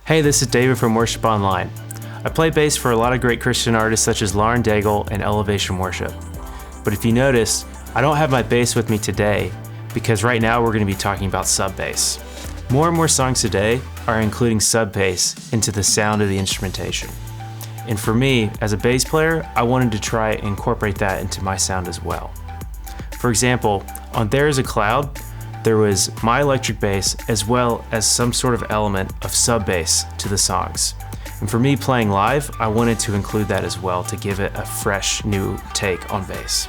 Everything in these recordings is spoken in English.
Hey, this is David from Worship Online. I play bass for a lot of great Christian artists such as Lauren Daigle and Elevation Worship. But if you notice, I don't have my bass with me today because right now we're going to be talking about sub bass. More and more songs today are including sub bass into the sound of the instrumentation. And for me, as a bass player, I wanted to try and incorporate that into my sound as well. For example, on There Is a Cloud, there was my electric bass as well as some sort of element of sub bass to the songs. And for me playing live, I wanted to include that as well to give it a fresh new take on bass.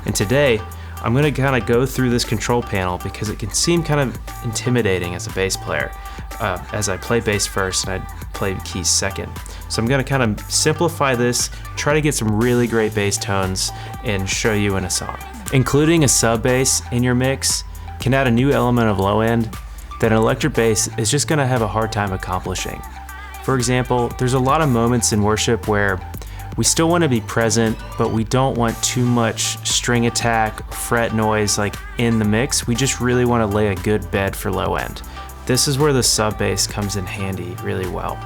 And today, I'm gonna kind of go through this control panel because it can seem kind of intimidating as a bass player, as I play bass first and I play keys second. So I'm gonna kind of simplify this, try to get some really great bass tones and show you in a song. Including a sub bass in your mix can add a new element of low end that an electric bass is just gonna have a hard time accomplishing. For example, there's a lot of moments in worship where we still wanna be present, but we don't want too much string attack, fret noise like in the mix. We just really wanna lay a good bed for low end. This is where the sub bass comes in handy really well.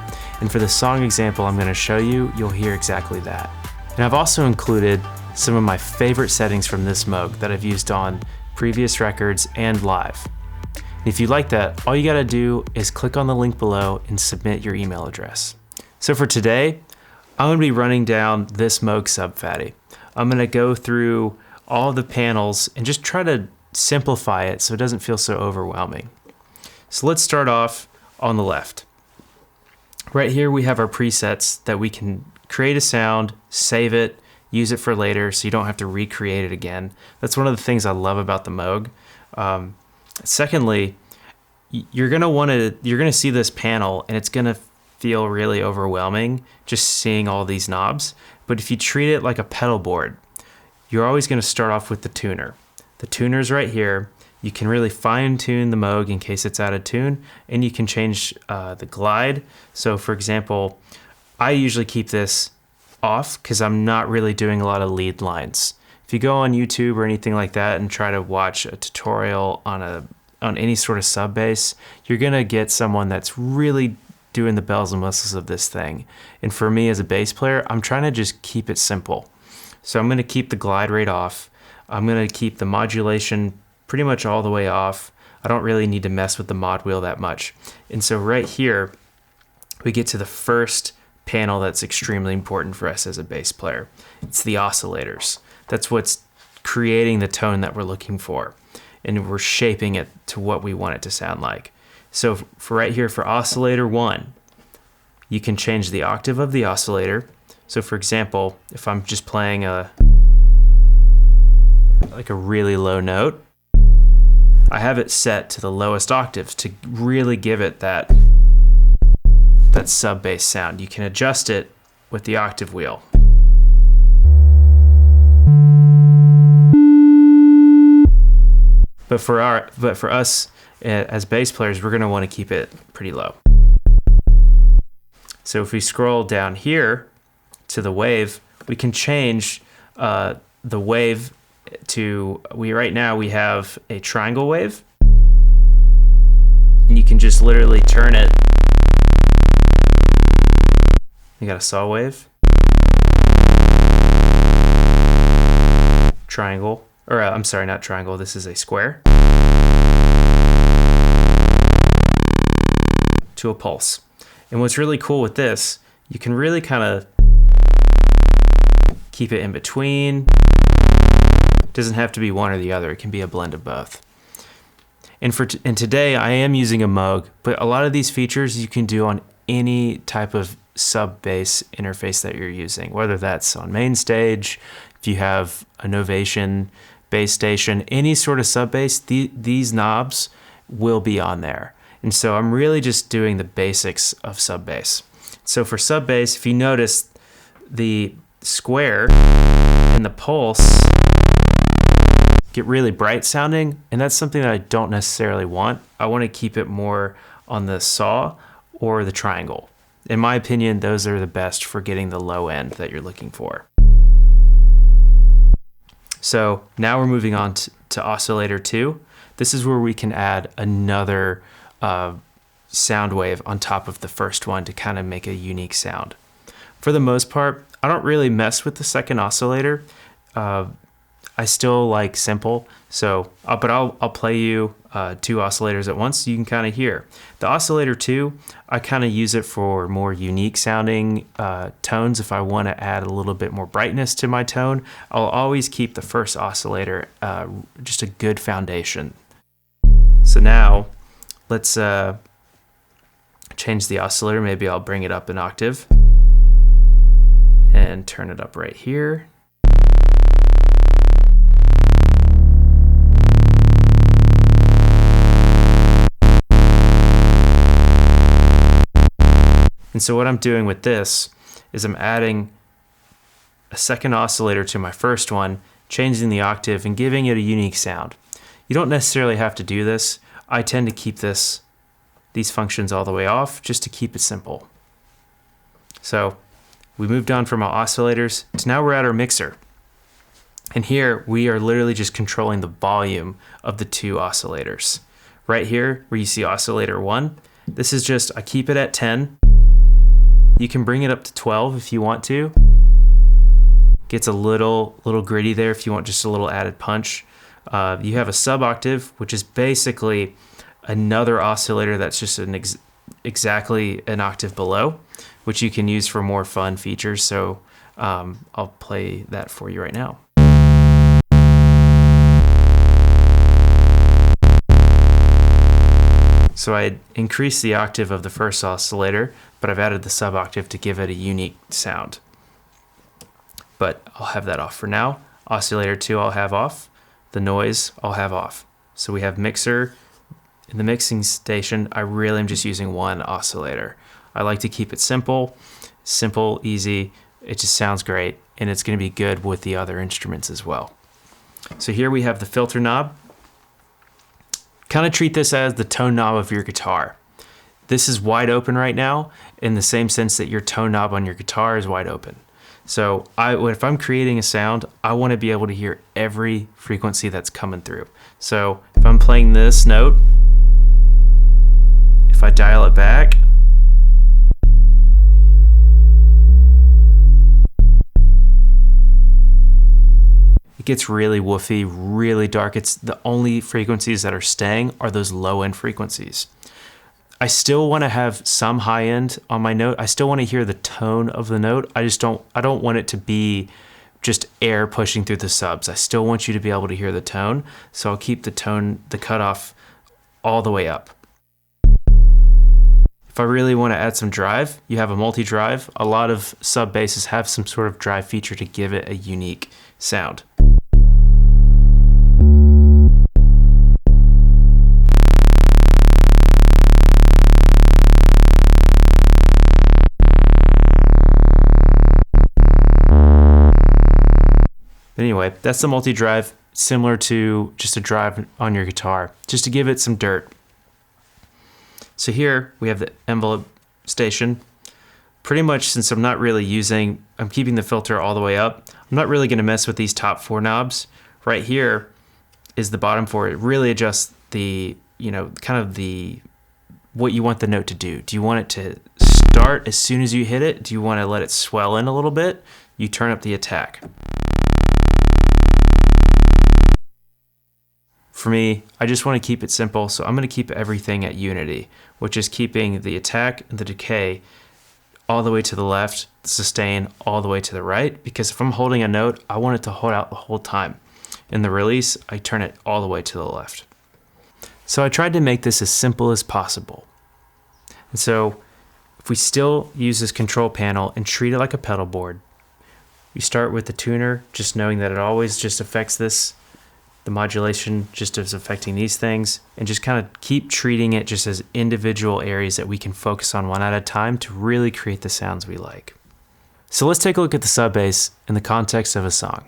And for the song example I'm gonna show you, you'll hear exactly that. And I've also included some of my favorite settings from this Moog that I've used on previous records and live. And if you like that, all you gotta do is click on the link below and submit your email address. So for today, I'm gonna be running down this Moog sub fatty. I'm gonna go through all the panels and just try to simplify it so it doesn't feel so overwhelming. So let's start off on the left. Right here we have our presets that we can create a sound, save it, use it for later so you don't have to recreate it again. That's one of the things I love about the Moog. Secondly, you're gonna see this panel and it's gonna feel really overwhelming just seeing all these knobs. But if you treat it like a pedal board, you're always gonna start off with the tuner. The tuner's right here. You can really fine tune the Moog in case it's out of tune, and you can change the glide. So for example, I usually keep this off because I'm not really doing a lot of lead lines. If you go on YouTube or anything like that and try to watch a tutorial on any sort of sub bass, you're gonna get someone that's really doing the bells and whistles of this thing. And for me as a bass player, I'm trying to just keep it simple. So I'm gonna keep the glide rate off. I'm gonna keep the modulation pretty much all the way off. I don't really need to mess with the mod wheel that much. And so right here, we get to the first panel that's extremely important for us as a bass player. It's the oscillators. That's what's creating the tone that we're looking for. And we're shaping it to what we want it to sound like. So for right here, for oscillator 1, you can change the octave of the oscillator. So for example, if I'm just playing like a really low note, I have it set to the lowest octave to really give it that sub bass sound. You can adjust it with the octave wheel. But for us as bass players, we're gonna want to keep it pretty low. So if we scroll down here to the wave, we can change the wave to, right now we have a triangle wave. And you can just literally turn it. You got a saw wave, triangle, or I'm sorry, not triangle, this is a square, to a pulse. And what's really cool with this, you can really kind of keep it in between. It doesn't have to be one or the other, it can be a blend of both. And today I am using a Moog, but a lot of these features you can do on any type of sub bass interface that you're using, whether that's on main stage, if you have a Novation bass station, any sort of sub bass, these knobs will be on there. And so I'm really just doing the basics of sub bass. So for sub bass, if you notice the square and the pulse get really bright sounding, and that's something that I don't necessarily want. I want to keep it more on the saw or the triangle. In my opinion, those are the best for getting the low end that you're looking for. So now we're moving on to oscillator 2. This is where we can add another sound wave on top of the first one to kind of make a unique sound. For the most part, I don't really mess with the second oscillator. I still like simple, so but I'll play you 2 oscillators at once so you can kind of hear. The oscillator 2, I kind of use it for more unique sounding tones. If I want to add a little bit more brightness to my tone, I'll always keep the first oscillator just a good foundation. So now let's change the oscillator. Maybe I'll bring it up an octave and turn it up right here. And so what I'm doing with this is I'm adding a second oscillator to my first one, changing the octave and giving it a unique sound. You don't necessarily have to do this. I tend to keep these functions all the way off just to keep it simple. So we moved on from our oscillators to now we're at our mixer. And here we are literally just controlling the volume of the 2 oscillators. Right here where you see oscillator 1, this is just, I keep it at 10. You can bring it up to 12 if you want to. Gets a little gritty there if you want just a little added punch. You have a sub octave, which is basically another oscillator that's just exactly an octave below, which you can use for more fun features. So I'll play that for you right now. So I increased the octave of the first oscillator, but I've added the sub octave to give it a unique sound. But I'll have that off for now. Oscillator 2 I'll have off. The noise I'll have off. So we have mixer. In the mixing station, I really am just using 1 oscillator. I like to keep it simple, easy. It just sounds great, and it's going to be good with the other instruments as well. So here we have the filter knob. Kind of treat this as the tone knob of your guitar. This is wide open right now in the same sense that your tone knob on your guitar is wide open. So if I'm creating a sound, I want to be able to hear every frequency that's coming through. So if I'm playing this note, if I dial it back, it gets really woofy, really dark. It's the only frequencies that are staying are those low end frequencies. I still want to have some high end on my note. I still want to hear the tone of the note. I don't want it to be just air pushing through the subs. I still want you to be able to hear the tone. So I'll keep the cutoff all the way up. If I really want to add some drive, you have a multi-drive. A lot of sub basses have some sort of drive feature to give it a unique sound. Anyway, that's the multi-drive, similar to just a drive on your guitar, just to give it some dirt. So here we have the envelope station. Pretty much since I'm keeping the filter all the way up, I'm not really gonna mess with these top 4 knobs. Right here is the bottom 4. It really adjusts the, what you want the note to do. Do you want it to start as soon as you hit it? Do you wanna let it swell in a little bit? You turn up the attack. For me, I just want to keep it simple, so I'm going to keep everything at unity, which is keeping the attack and the decay all the way to the left, the sustain all the way to the right, because if I'm holding a note, I want it to hold out the whole time. In the release, I turn it all the way to the left. So I tried to make this as simple as possible. And so if we still use this control panel and treat it like a pedal board, we start with the tuner, just knowing that it always just affects this. The modulation just is affecting these things, and just kind of keep treating it just as individual areas that we can focus on one at a time to really create the sounds we like. So let's take a look at the sub bass in the context of a song.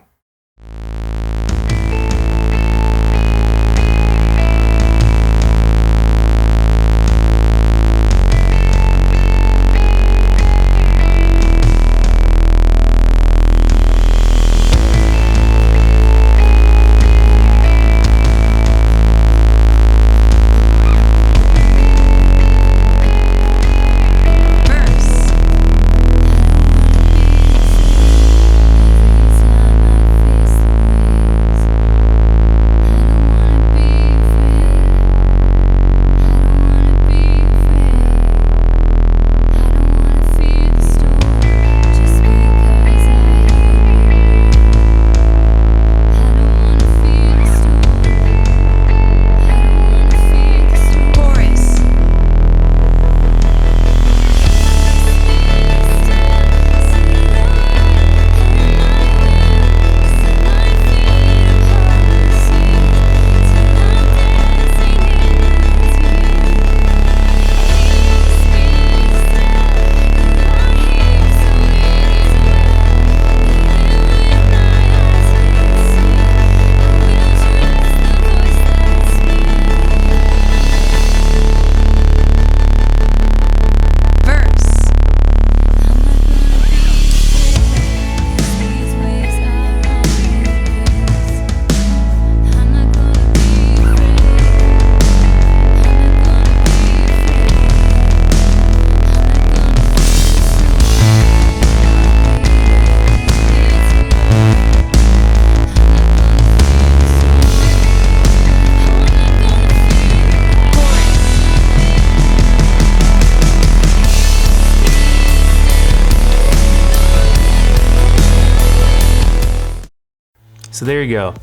So there you go.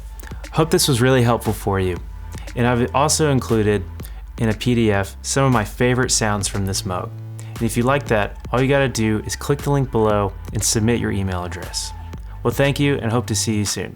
Hope this was really helpful for you. And I've also included in a PDF some of my favorite sounds from this Moog. And if you like that, all you gotta do is click the link below and submit your email address. Well, thank you and hope to see you soon.